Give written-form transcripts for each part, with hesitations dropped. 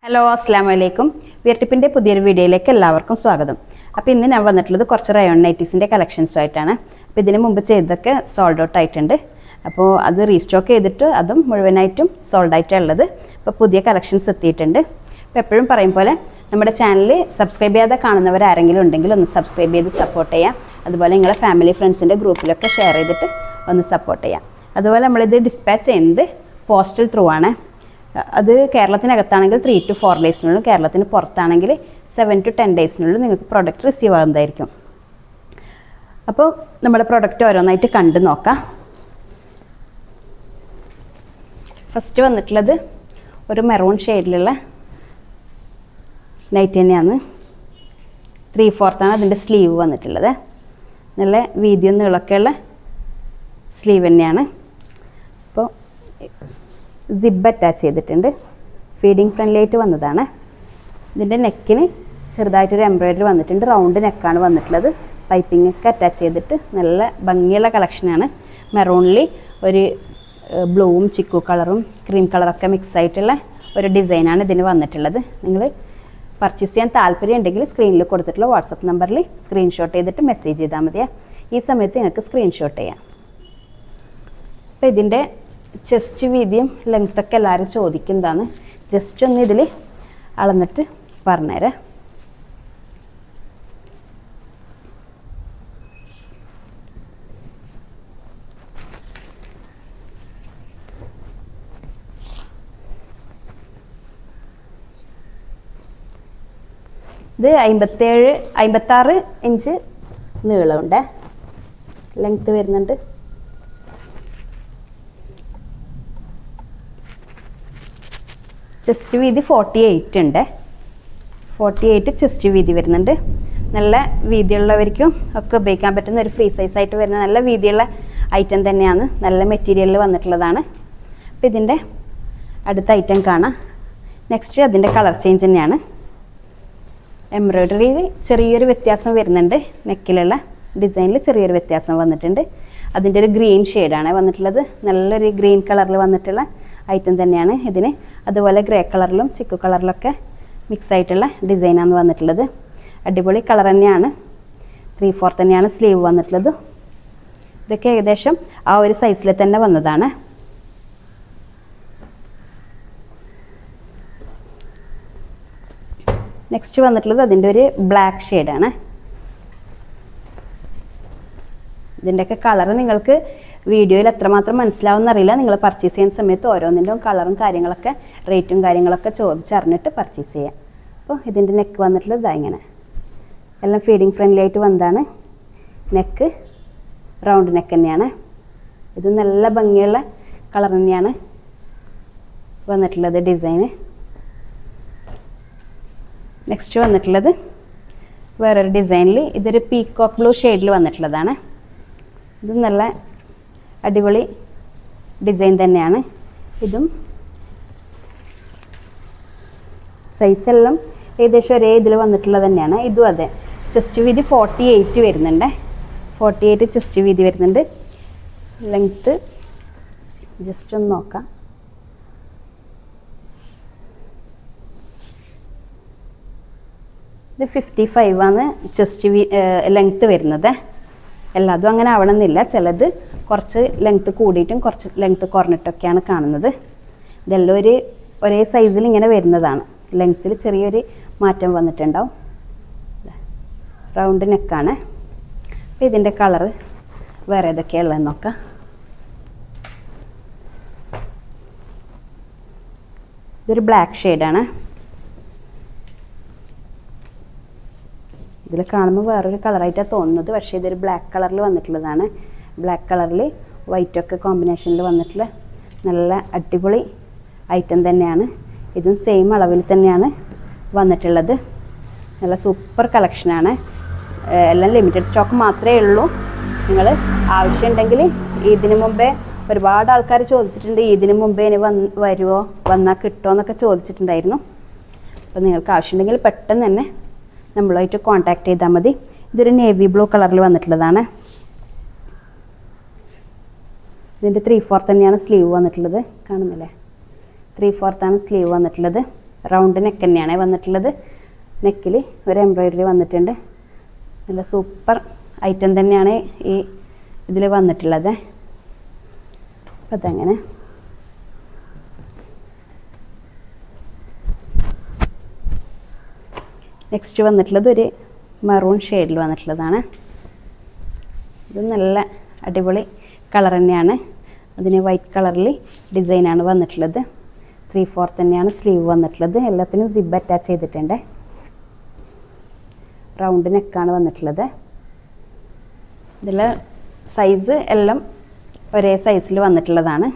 Hello അസ്സലാമു അലൈക്കും. വിയർട്ടിപ്പിൻ്റെ പുതിയൊരു വീഡിയോയിലേക്ക് എല്ലാവർക്കും സ്വാഗതം. അപ്പോൾ ഇന്ന് ഞാൻ വന്നിട്ടുള്ളത് കുറച്ച് റയോൺ നൈറ്റീസിൻ്റെ കളക്ഷൻസുമായിട്ടാണ്. അപ്പോൾ ഇതിന് മുമ്പ് ചെയ്തതൊക്കെ സോൾഡ് ഔട്ട് ആയിട്ടുണ്ട്. അപ്പോൾ അത് റീസ്റ്റോക്ക് ചെയ്തിട്ട് അതും മുഴുവനായിട്ടും സോൾഡ് ആയിട്ടുള്ളത്. അപ്പോൾ പുതിയ കളക്ഷൻസ് എത്തിയിട്ടുണ്ട്. അപ്പോൾ എപ്പോഴും പറയും പോലെ നമ്മുടെ ചാനൽ സബ്സ്ക്രൈബ് ചെയ്യാതെ കാണുന്നവർ ആരെങ്കിലും ഉണ്ടെങ്കിൽ ഒന്ന് സബ്സ്ക്രൈബ് ചെയ്ത് സപ്പോർട്ട് ചെയ്യാം. അതുപോലെ നിങ്ങളുടെ ഫാമിലി ഫ്രണ്ട്സിൻ്റെ ഗ്രൂപ്പിലൊക്കെ ഷെയർ ചെയ്തിട്ട് ഒന്ന് സപ്പോർട്ട് ചെയ്യാം. അതുപോലെ നമ്മളിത് ഡിസ്പാച്ച് ചെയ്യുന്നത് പോസ്റ്റൽ ത്രൂ ആണ്. അത് കേരളത്തിനകത്താണെങ്കിൽ 3 to 4 ഡേയ്സിനുള്ളിൽ, കേരളത്തിന് പുറത്താണെങ്കിൽ 7 to 10 ഡേയ്സിനുള്ളിൽ നിങ്ങൾക്ക് പ്രൊഡക്റ്റ് റിസീവ് ആകുന്നതായിരിക്കും. അപ്പോൾ നമ്മുടെ പ്രൊഡക്റ്റ് ഓരോന്നായിട്ട് കണ്ടു നോക്കാം. ഫസ്റ്റ് വന്നിട്ടുള്ളത് ഒരു മെറൂൺ ഷെയ്ഡിലുള്ള നൈറ്റ് തന്നെയാണ്. 3/4 അതിൻ്റെ സ്ലീവ് വന്നിട്ടുള്ളത്. നല്ല വീതിയും നീളമൊക്കെയുള്ള സ്ലീവ് തന്നെയാണ്. അപ്പോൾ സിബ് അറ്റാച്ച് ചെയ്തിട്ടുണ്ട്. ഫീഡിങ് ഫ്രണ്ട്ലിയായിട്ട് വന്നതാണ്. ഇതിൻ്റെ നെക്കിന് ചെറുതായിട്ടൊരു എംബ്രോയിഡറി വന്നിട്ടുണ്ട്. റൗണ്ട് നെക്കാണ് വന്നിട്ടുള്ളത്. പൈപ്പിംഗ് ഒക്കെ അറ്റാച്ച് ചെയ്തിട്ട് നല്ല ഭംഗിയുള്ള കളക്ഷനാണ്. മെറൂണിൽ ഒരു ബ്ലൂവും ചിക്കു കളറും ക്രീം കളറൊക്കെ മിക്സ് ആയിട്ടുള്ള ഒരു ഡിസൈനാണ് ഇതിന് വന്നിട്ടുള്ളത്. നിങ്ങൾ പർച്ചേസ് ചെയ്യാൻ താല്പര്യം ഉണ്ടെങ്കിൽ സ്ക്രീനിൽ കൊടുത്തിട്ടുള്ള വാട്സപ്പ് നമ്പറിൽ സ്ക്രീൻഷോട്ട് ചെയ്തിട്ട് മെസ്സേജ് ചെയ്താൽ മതിയാ. ഈ സമയത്ത് നിങ്ങൾക്ക് സ്ക്രീൻഷോട്ട് ചെയ്യാം. അപ്പോൾ ഇതിൻ്റെ ചെസ്റ്റ് വീതിയും ലെങ്ത്തൊക്കെ എല്ലാവരും ചോദിക്കുന്നതാണ്. ജസ്റ്റ് ഒന്ന് ഇതിൽ അളന്നിട്ട് പറഞ്ഞുതരാം. ഇത് 56 ഇഞ്ച് നീളമുണ്ട്. ലെങ്ത്ത് വരുന്നുണ്ട്. ചെസ്റ്റ് വീതി 48 ഉണ്ട്. 48 ചെസ്റ്റ് വീതി വരുന്നുണ്ട്. നല്ല വീതിയുള്ളവർക്കും ഒക്കെ ഉപയോഗിക്കാൻ പറ്റുന്ന ഒരു ഫ്രീ സൈസായിട്ട് വരുന്ന നല്ല വീതിയുള്ള ഐറ്റം തന്നെയാണ്. നല്ല മെറ്റീരിയലിൽ വന്നിട്ടുള്ളതാണ്. അപ്പോൾ ഇതിൻ്റെ അടുത്ത ഐറ്റം കാണാം. നെക്സ്റ്റ് അതിൻ്റെ കളർ ചേഞ്ച് തന്നെയാണ്. എംബ്രോയ്ഡറിയിൽ ചെറിയൊരു വ്യത്യാസം വരുന്നുണ്ട്. നെക്കിലുള്ള ഡിസൈനിൽ ചെറിയൊരു വ്യത്യാസം വന്നിട്ടുണ്ട്. അതിൻ്റെ ഒരു ഗ്രീൻ ഷെയ്ഡാണ് വന്നിട്ടുള്ളത്. നല്ലൊരു ഗ്രീൻ കളറിൽ വന്നിട്ടുള്ള ഐറ്റം തന്നെയാണ് ഇതിന്. അതുപോലെ ഗ്രേ കളറിലും ചിക്കു കളറിലൊക്കെ മിക്സ് ആയിട്ടുള്ള ഡിസൈനാണ് വന്നിട്ടുള്ളത്. അടിപൊളി കളർ തന്നെയാണ്. 3/4 തന്നെയാണ് സ്ലീവ് വന്നിട്ടുള്ളത്. ഇതൊക്കെ ഏകദേശം ആ ഒരു സൈസിൽ തന്നെ വന്നതാണ്. നെക്സ്റ്റ് വന്നിട്ടുള്ളത് അതിൻ്റെ ഒരു ബ്ലാക്ക് ഷെയ്ഡാണ്. ഇതിൻ്റെയൊക്കെ കളർ നിങ്ങൾക്ക് വീഡിയോയിൽ എത്രമാത്രം മനസ്സിലാവുമെന്നറിയില്ല. നിങ്ങൾ പർച്ചേസ് ചെയ്യുന്ന സമയത്ത് ഓരോന്നിൻ്റെയും കളറും കാര്യങ്ങളൊക്കെ റേറ്റും കാര്യങ്ങളൊക്കെ ചോദിച്ചറിഞ്ഞിട്ട് പർച്ചേസ് ചെയ്യാം. അപ്പോൾ ഇതിൻ്റെ നെക്ക് വന്നിട്ടുള്ളത് ഇങ്ങനെ എല്ലാം ഫീഡിങ് ഫ്രണ്ട്ലി ആയിട്ട് വന്നതാണ്. നെക്ക് റൗണ്ട് നെക്ക് തന്നെയാണ്. ഇത് നല്ല ഭംഗിയുള്ള കളർ തന്നെയാണ് വന്നിട്ടുള്ളത് ഡിസൈന്. നെക്സ്റ്റ് വന്നിട്ടുള്ളത് വേറൊരു ഡിസൈനിൽ ഇതൊരു പീക്കോക്ക് ബ്ലൂ ഷെയ്ഡിൽ വന്നിട്ടുള്ളതാണ്. ഇത് നല്ല അടിപൊളി ഡിസൈൻ തന്നെയാണ്. ഇതും സൈസെല്ലാം ഏകദേശം ഒരേ ഇതിൽ വന്നിട്ടുള്ളത് തന്നെയാണ്. ഇതും അതെ. ചെസ്റ്റ് വീതി 48 വരുന്നുണ്ട്. 48 ചെസ്റ്റ് വീതി വരുന്നുണ്ട്. ലെങ്ത്ത് ജസ്റ്റ് ഒന്ന് നോക്കാം. ഇത് 55 ആണ് ചെസ്റ്റ് ലെങ്ത്ത് വരുന്നത്. എല്ലാതും അങ്ങനെ ആവണമെന്നില്ല. ചിലത് കുറച്ച് ലെങ്ത്ത് കൂടിയിട്ടും കുറച്ച് ലെങ്ത്ത് കുറഞ്ഞിട്ടൊക്കെയാണ് കാണുന്നത്. ഇതെല്ലാം ഒരേ സൈസിൽ ഇങ്ങനെ വരുന്നതാണ്. ലെങ്ത്തിൽ ചെറിയൊരു മാറ്റം വന്നിട്ടുണ്ടാവും. റൗണ്ട് നെക്കാണ്. അപ്പോൾ ഇതിൻ്റെ കളറ് വേറെ ഏതൊക്കെയുള്ളതെന്ന് നോക്കാം. ഇതൊരു ബ്ലാക്ക് ഷെയ്ഡാണ്. ഇതിൽ കാണുമ്പോൾ വേറൊരു കളറായിട്ടാണ് തോന്നുന്നത്. പക്ഷേ ഇതൊരു ബ്ലാക്ക് കളറിൽ വന്നിട്ടുള്ളതാണ്. ബ്ലാക്ക് കളറിൽ വൈറ്റൊക്കെ കോമ്പിനേഷനിൽ വന്നിട്ടുള്ള നല്ല അടിപൊളി ഐറ്റം തന്നെയാണ്. ഇതും സെയിം അളവിൽ തന്നെയാണ് വന്നിട്ടുള്ളത്. നല്ല സൂപ്പർ കളക്ഷനാണ്. എല്ലാം ലിമിറ്റഡ് സ്റ്റോക്ക് മാത്രമേ ഉള്ളൂ. നിങ്ങൾ ആവശ്യമുണ്ടെങ്കിൽ ഇതിന് മുമ്പേ ഒരുപാട് ആൾക്കാർ ചോദിച്ചിട്ടുണ്ട്. ഇതിന് മുമ്പേ ഇനി വരുമോ, വന്നാൽ കിട്ടുമോ എന്നൊക്കെ ചോദിച്ചിട്ടുണ്ടായിരുന്നു. അപ്പോൾ നിങ്ങൾക്ക് ആവശ്യമുണ്ടെങ്കിൽ പെട്ടെന്ന് തന്നെ നമ്മളുമായിട്ട് കോൺടാക്ട് ചെയ്താൽ മതി. ഇതൊരു നേവി ബ്ലൂ കളറിൽ വന്നിട്ടുള്ളതാണ്. ഇതിൻ്റെ 3/4 തന്നെയാണ് സ്ലീവ് വന്നിട്ടുള്ളത്. കാണുന്നില്ലേ? 3/4 സ്ലീവ് വന്നിട്ടുള്ളത്. റൗണ്ട് നെക്ക് തന്നെയാണ് വന്നിട്ടുള്ളത്. നെക്കിൽ ഒരു എംബ്രോയിഡറി വന്നിട്ടുണ്ട്. നല്ല സൂപ്പർ ഐറ്റം തന്നെയാണ് ഈ ഇതിൽ വന്നിട്ടുള്ളത്. അപ്പം അതങ്ങനെ നെക്സ്റ്റ് വന്നിട്ടുള്ളത് ഒരു മെറൂൺ ഷെയ്ഡിൽ വന്നിട്ടുള്ളതാണ്. ഇത് നല്ല അടിപൊളി കളർ തന്നെയാണ്. അതിന് വൈറ്റ് കളറിൽ ഡിസൈനാണ് വന്നിട്ടുള്ളത്. 3/4 തന്നെയാണ് സ്ലീവ് വന്നിട്ടുള്ളത്. എല്ലാത്തിനും സിബ് അറ്റാച്ച് ചെയ്തിട്ടുണ്ട്. റൗണ്ട് നെക്കാണ് വന്നിട്ടുള്ളത്. ഇതിൽ സൈസ് എല്ലാം ഒരേ സൈസിൽ വന്നിട്ടുള്ളതാണ്.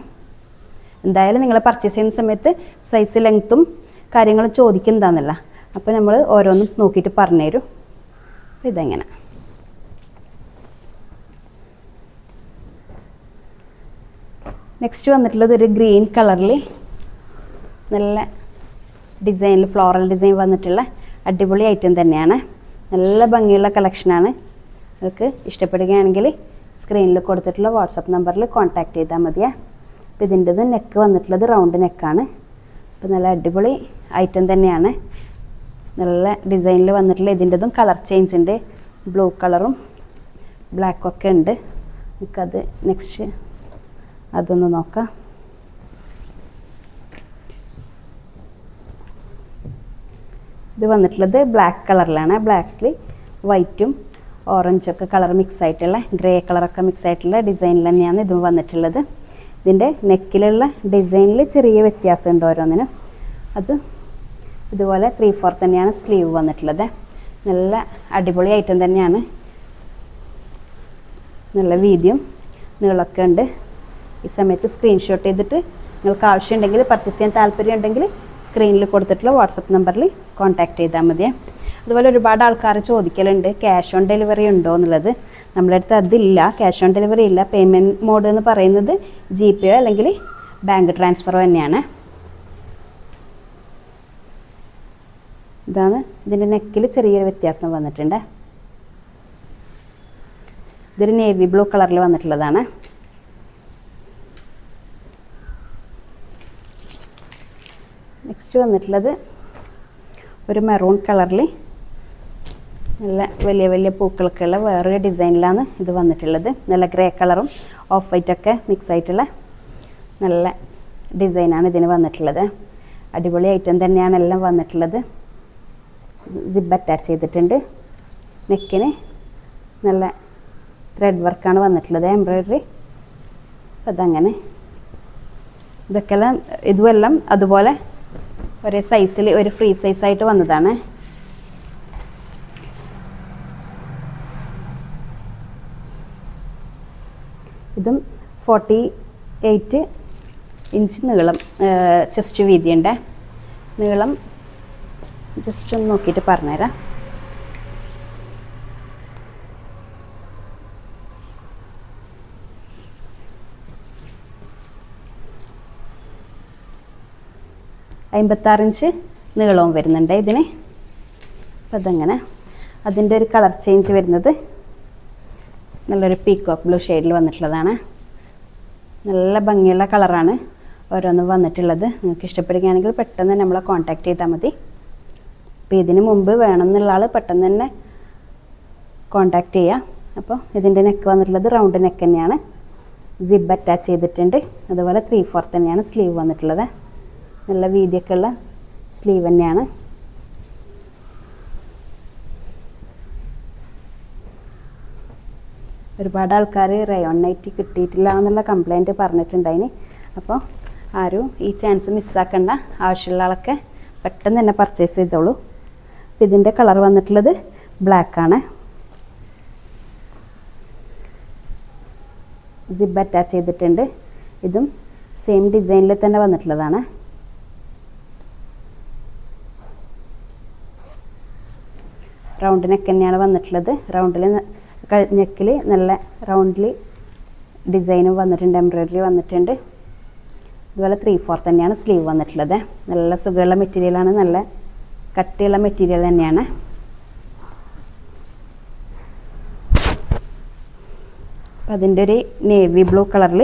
എന്തായാലും നിങ്ങൾ പർച്ചേസ് ചെയ്യുന്ന സമയത്ത് സൈസ് ലെങ്ത്തും കാര്യങ്ങളും ചോദിക്കുന്നതാണെന്നല്ല. അപ്പോൾ നമ്മൾ ഓരോന്നും നോക്കിയിട്ട് പറഞ്ഞുതരും. അപ്പോൾ ഇതെങ്ങനെ നെക്സ്റ്റ് വന്നിട്ടുള്ളത് ഒരു ഗ്രീൻ കളറിൽ നല്ല ഡിസൈനിൽ ഫ്ലോറൽ ഡിസൈൻ വന്നിട്ടുള്ള അടിപൊളി ഐറ്റം തന്നെയാണ്. നല്ല ഭംഗിയുള്ള കളക്ഷനാണ്. നിങ്ങൾക്ക് ഇഷ്ടപ്പെടുകയാണെങ്കിൽ സ്ക്രീനിൽ കൊടുത്തിട്ടുള്ള വാട്സപ്പ് നമ്പറിൽ കോൺടാക്റ്റ് ചെയ്താൽ മതിയേ. അപ്പോൾ ഇതിൻ്റെത് നെക്ക് വന്നിട്ടുള്ളത് റൗണ്ട് നെക്കാണ്. അപ്പോൾ നല്ല അടിപൊളി ഐറ്റം തന്നെയാണ്. നല്ല ഡിസൈനിൽ വന്നിട്ടുള്ള ഇതിൻ്റെതും കളർ ചേഞ്ച് ഉണ്ട്. ബ്ലൂ കളറും ബ്ലാക്കും ഒക്കെ ഉണ്ട്. നമുക്കത് നെക്സ്റ്റ് അതൊന്ന് നോക്കാം. ഇത് വന്നിട്ടുള്ളത് ബ്ലാക്ക് കളറിലാണ്. ബ്ലാക്കിൽ വൈറ്റും ഓറഞ്ചൊക്കെ കളർ മിക്സ് ആയിട്ടുള്ള ഗ്രേ കളറൊക്കെ മിക്സ് ആയിട്ടുള്ള ഡിസൈനിൽ തന്നെയാണ് ഇതും വന്നിട്ടുള്ളത്. ഇതിൻ്റെ നെക്കിലുള്ള ഡിസൈനിൽ ചെറിയ വ്യത്യാസമുണ്ട് ഓരോന്നിനും. അത് ഇതുപോലെ 3/4 തന്നെയാണ് സ്ലീവ് വന്നിട്ടുള്ളത്. നല്ല അടിപൊളി ഐറ്റം തന്നെയാണ്. നല്ല വീതിയും നീളമൊക്കെ ഉണ്ട്. ഈ സമയത്ത് സ്ക്രീൻഷോട്ട് ചെയ്തിട്ട് നിങ്ങൾക്ക് ആവശ്യമുണ്ടെങ്കിൽ പർച്ചേസ് ചെയ്യാൻ താല്പര്യം ഉണ്ടെങ്കിൽ സ്ക്രീനിൽ കൊടുത്തിട്ടുള്ള വാട്സപ്പ് നമ്പറിൽ കോൺടാക്റ്റ് ചെയ്താൽ മതി. അതുപോലെ ഒരുപാട് ആൾക്കാർ ചോദിക്കലുണ്ട് ക്യാഷ് ഓൺ ഡെലിവറി ഉണ്ടോ എന്നുള്ളത്. നമ്മുടെ അടുത്ത് അതില്ല, ക്യാഷ് ഓൺ ഡെലിവറി ഇല്ല. പേയ്മെൻറ്റ് മോഡ് എന്ന് പറയുന്നത് GPay അല്ലെങ്കിൽ ബാങ്ക് ട്രാൻസ്ഫറോ തന്നെയാണ്. ഇതാണ് ഇതിൻ്റെ നെക്കിൽ ചെറിയൊരു വ്യത്യാസം വന്നിട്ടുണ്ട്. ഇതൊരു നേവി ബ്ലൂ കളറിൽ വന്നിട്ടുള്ളതാണ്. നെക്സ്റ്റ് വന്നിട്ടുള്ളത് ഒരു മെറൂൺ കളറിൽ നല്ല വലിയ വലിയ പൂക്കളൊക്കെയുള്ള വേറൊരു ഡിസൈനിലാണ് ഇത് വന്നിട്ടുള്ളത്. നല്ല ഗ്രേ കളറും ഓഫ് വൈറ്റൊക്കെ മിക്സ് ആയിട്ടുള്ള നല്ല ഡിസൈനാണ് ഇതിന് വന്നിട്ടുള്ളത്. അടിപൊളി ഐറ്റം തന്നെയാണ് എല്ലാം വന്നിട്ടുള്ളത്. സിബ് അറ്റാച്ച് ചെയ്തിട്ടുണ്ട്. നെക്കിന് നല്ല ത്രെഡ് വർക്കാണ് വന്നിട്ടുള്ളത്, എംബ്രോയിഡറി. അപ്പം അതങ്ങനെ ഇതൊക്കെല്ലാം ഇതുമെല്ലാം അതുപോലെ ഒരേ സൈസിൽ ഒരു ഫ്രീ സൈസായിട്ട് വന്നതാണ്. ഇതും 48 ഇഞ്ച് നീളം ചെസ്റ്റ് വീതിയുണ്ട്. നീളം ജസ്റ്റ് ഒന്ന് നോക്കിയിട്ട് പറഞ്ഞുതരാം. ഇഞ്ച് നീളവും വരുന്നുണ്ട് ഇതിന്. അപ്പം അതങ്ങനെ അതിൻ്റെ ഒരു കളർ ചേഞ്ച് വരുന്നത് നല്ലൊരു പീക്കോക്ക് ബ്ലൂ ഷെയ്ഡിൽ വന്നിട്ടുള്ളതാണ്. നല്ല ഭംഗിയുള്ള കളറാണ് ഓരോന്നും വന്നിട്ടുള്ളത്. നിങ്ങൾക്ക് ഇഷ്ടപ്പെടുകയാണെങ്കിൽ പെട്ടെന്ന് നമ്മളെ കോൺടാക്റ്റ് ചെയ്താൽ മതി. അപ്പോൾ ഇതിന് മുമ്പ് വേണമെന്നുള്ള ആൾ പെട്ടെന്ന് തന്നെ കോൺടാക്റ്റ് ചെയ്യുക. അപ്പോൾ ഇതിൻ്റെ നെക്ക് വന്നിട്ടുള്ളത് റൗണ്ട് നെക്ക് തന്നെയാണ്. സിബ് അറ്റാച്ച് ചെയ്തിട്ടുണ്ട്. അതുപോലെ 3/4 തന്നെയാണ് സ്ലീവ് വന്നിട്ടുള്ളത്. നല്ല വീതിയൊക്കെ ഉള്ള സ്ലീവ് തന്നെയാണ്. ഒരുപാട് ആൾക്കാർ റയോൺ നൈറ്റി കിട്ടിയിട്ടില്ല എന്നുള്ള കംപ്ലൈൻറ്റ് പറഞ്ഞിട്ടുണ്ടായിന്. അപ്പോൾ ആരും ഈ ചാൻസ് മിസ്സാക്കേണ്ട. ആവശ്യമുള്ള ആളൊക്കെ പെട്ടെന്ന് തന്നെ പർച്ചേസ് ചെയ്തോളൂ. അപ്പോൾ ഇതിൻ്റെ കളർ വന്നിട്ടുള്ളത് ബ്ലാക്കാണ്. സിബ് അറ്റാച്ച് ചെയ്തിട്ടുണ്ട്. ഇതും സെയിം ഡിസൈനിൽ തന്നെ വന്നിട്ടുള്ളതാണ്. റൗണ്ട് നെക്ക് തന്നെയാണ് വന്നിട്ടുള്ളത്. റൗണ്ടിൽ നെക്കിൽ നല്ല റൗണ്ടിൽ ഡിസൈനും വന്നിട്ടുണ്ട്, എംബ്രോയിഡറി വന്നിട്ടുണ്ട്. അതുപോലെ 3/4 തന്നെയാണ് സ്ലീവ് വന്നിട്ടുള്ളത്. നല്ല സുഖമുള്ള മെറ്റീരിയലാണ്, നല്ല കട്ടിയുള്ള മെറ്റീരിയൽ തന്നെയാണ്. അപ്പം അതിൻ്റെ ഒരു നേവി ബ്ലൂ കളറിൽ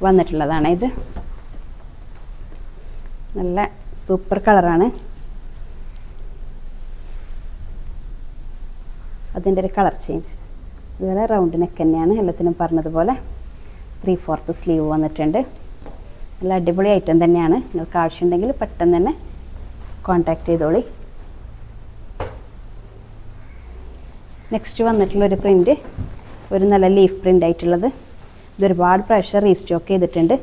വന്നിട്ടുള്ളതാണ് ഇത്. നല്ല സൂപ്പർ കളറാണ്. അതിൻ്റെ ഒരു കളർ ചേഞ്ച്. അതുപോലെ റൗണ്ട് നെക്ക് തന്നെയാണ് എല്ലാത്തിനും പറഞ്ഞതുപോലെ. 3/4 സ്ലീവ് വന്നിട്ടുണ്ട്. നല്ല അടിപൊളി ഐറ്റം തന്നെയാണ്. നിങ്ങൾക്ക് ആവശ്യമുണ്ടെങ്കിൽ പെട്ടെന്ന് തന്നെ കോൺടാക്റ്റ് ചെയ്തോളി. നെക്സ്റ്റ് വന്നിട്ടുള്ളൊരു പ്രിൻറ്റ് ഒരു നല്ല ലീഫ് പ്രിൻ്റ് ആയിട്ടുള്ളത്. ഇതൊരുപാട് പ്രാവശ്യം റീസ്റ്റോക്ക് ചെയ്തിട്ടുണ്ട്,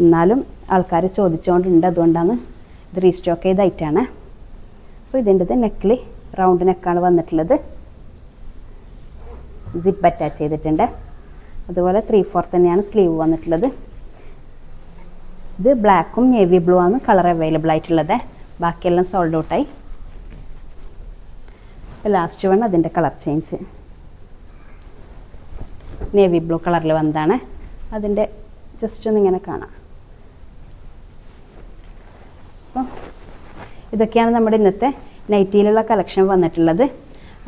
എന്നാലും ആൾക്കാർ ചോദിച്ചുകൊണ്ടുണ്ട്, അതുകൊണ്ടാണ് ഇത് റീസ്റ്റോക്ക് ചെയ്ത ഐറ്റമാണ്. അപ്പോൾ ഇതിൻ്റെത് നെക്കിൽ റൗണ്ട് നെക്കാണ് വന്നിട്ടുള്ളത്. സിപ്പ് അറ്റാച്ച് ചെയ്തിട്ടുണ്ട്. അതുപോലെ 3/4 തന്നെയാണ് സ്ലീവ് വന്നിട്ടുള്ളത്. ഇത് ബ്ലാക്കും നേവി ബ്ലൂ ആണ് കളർ അവൈലബിൾ ആയിട്ടുള്ളത്. ബാക്കിയെല്ലാം സോൾഡ് ഔട്ടായി. ലാസ്റ്റ് വൺ അതിൻ്റെ കളർ ചേഞ്ച് നേവി ബ്ലൂ കളറിൽ വന്നതാണ്. അതിൻ്റെ ജസ്റ്റ് ഒന്നിങ്ങനെ കാണാം. അപ്പോൾ ഇതൊക്കെയാണ് നമ്മുടെ ഇന്നത്തെ നൈറ്റിയിലുള്ള കളക്ഷൻ വന്നിട്ടുള്ളത്.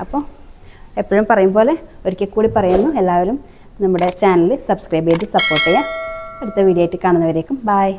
അപ്പോൾ എപ്പോഴും പറയും പോലെ ഒരിക്കൽ കൂടി പറയുന്നു, എല്ലാവരും നമ്മുടെ ചാനൽ സബ്സ്ക്രൈബ് ചെയ്ത് സപ്പോർട്ട് ചെയ്യുക. അടുത്ത വീഡിയോ ആയിട്ട് കാണുന്നവരേക്കും ബൈ.